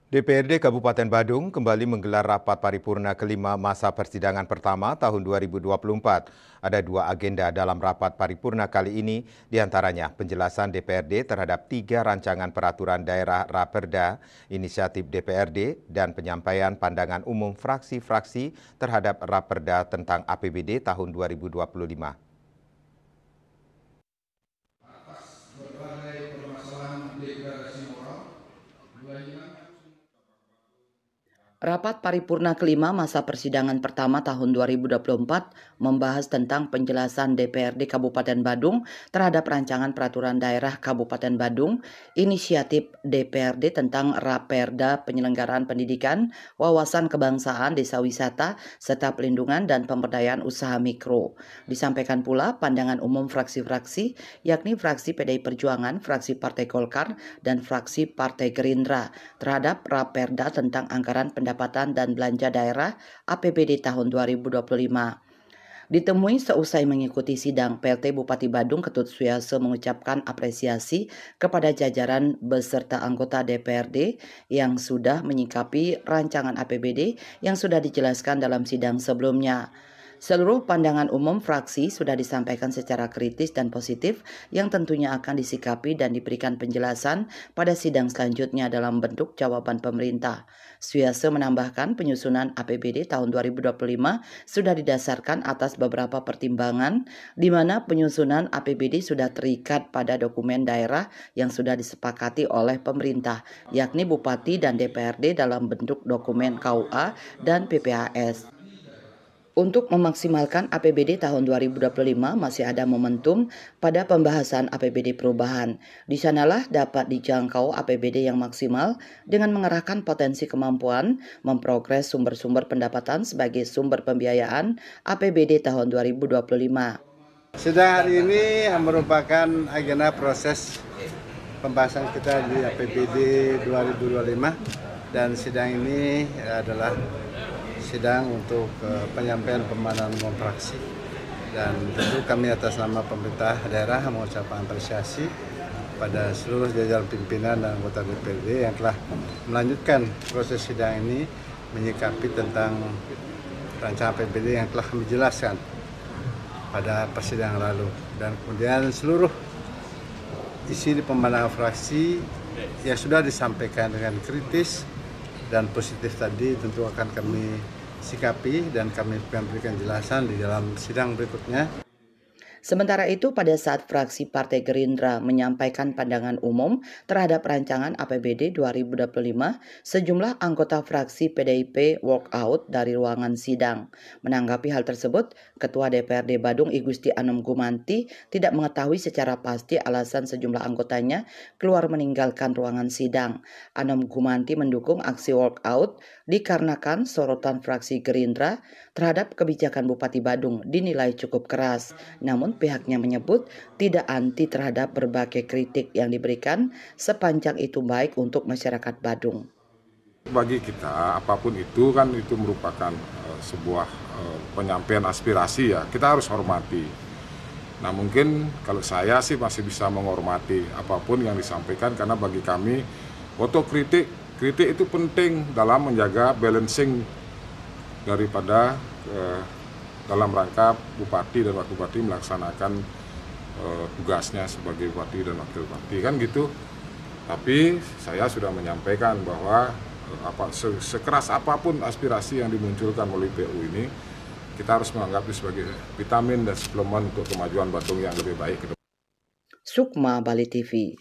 DPRD Kabupaten Badung kembali menggelar rapat paripurna kelima masa persidangan pertama tahun 2024. Ada dua agenda dalam rapat paripurna kali ini, diantaranya penjelasan DPRD terhadap 3 rancangan peraturan daerah Raperda, inisiatif DPRD, dan penyampaian pandangan umum fraksi-fraksi terhadap Raperda tentang APBD tahun 2025. Rapat paripurna kelima masa persidangan pertama tahun 2024 membahas tentang penjelasan DPRD Kabupaten Badung terhadap rancangan peraturan daerah Kabupaten Badung, inisiatif DPRD tentang Raperda penyelenggaraan pendidikan, wawasan kebangsaan, desa wisata, serta pelindungan dan pemberdayaan usaha mikro. Disampaikan pula pandangan umum fraksi-fraksi, yakni fraksi PDI Perjuangan, fraksi Partai Golkar, dan fraksi Partai Gerindra terhadap Raperda tentang anggaran pendapatan dan belanja daerah APBD tahun 2025. Ditemui seusai mengikuti sidang PLT Bupati Badung, Ketut Suyase mengucapkan apresiasi kepada jajaran beserta anggota DPRD yang sudah menyikapi rancangan APBD yang sudah dijelaskan dalam sidang sebelumnya. Seluruh pandangan umum fraksi sudah disampaikan secara kritis dan positif yang tentunya akan disikapi dan diberikan penjelasan pada sidang selanjutnya dalam bentuk jawaban pemerintah. Suyase menambahkan penyusunan APBD tahun 2025 sudah didasarkan atas beberapa pertimbangan di mana penyusunan APBD sudah terikat pada dokumen daerah yang sudah disepakati oleh pemerintah, yakni Bupati dan DPRD dalam bentuk dokumen KUA dan PPAS. Untuk memaksimalkan APBD tahun 2025 masih ada momentum pada pembahasan APBD perubahan. Di sanalah dapat dijangkau APBD yang maksimal dengan mengerahkan potensi kemampuan memprogres sumber-sumber pendapatan sebagai sumber pembiayaan APBD tahun 2025. Sidang hari ini merupakan agenda proses pembahasan kita di APBD 2025 dan sidang ini adalah sidang untuk penyampaian pandangan umum fraksi dan tentu kami atas nama pemerintah daerah mengucapkan apresiasi pada seluruh jajaran pimpinan dan anggota DPRD yang telah melanjutkan proses sidang ini menyikapi tentang rancangan APBD yang telah kami jelaskan pada persidangan lalu dan kemudian seluruh isi di pandangan fraksi yang sudah disampaikan dengan kritis dan positif tadi tentu akan kami sikapi dan kami berikan jelasan di dalam sidang berikutnya. Sementara itu, pada saat fraksi Partai Gerindra menyampaikan pandangan umum terhadap rancangan APBD 2025, sejumlah anggota fraksi PDIP walk out dari ruangan sidang. Menanggapi hal tersebut, Ketua DPRD Badung I Gusti Anom Gumanti tidak mengetahui secara pasti alasan sejumlah anggotanya keluar meninggalkan ruangan sidang. Anom Gumanti mendukung aksi walk out dikarenakan sorotan fraksi Gerindra terhadap kebijakan Bupati Badung dinilai cukup keras. Namun pihaknya menyebut tidak anti terhadap berbagai kritik yang diberikan sepanjang itu baik untuk masyarakat Badung. Bagi kita apapun itu kan itu merupakan sebuah penyampaian aspirasi ya, kita harus hormati. Nah mungkin kalau saya sih masih bisa menghormati apapun yang disampaikan karena bagi kami otokritik itu penting dalam menjaga balancing daripada dalam rangka Bupati dan Wakil Bupati melaksanakan tugasnya sebagai Bupati dan Wakil Bupati kan gitu. Tapi saya sudah menyampaikan bahwa sekeras apapun aspirasi yang dimunculkan oleh PU ini, kita harus menganggapnya sebagai vitamin dan suplemen untuk kemajuan Badung yang lebih baik. Sukma, Bali TV.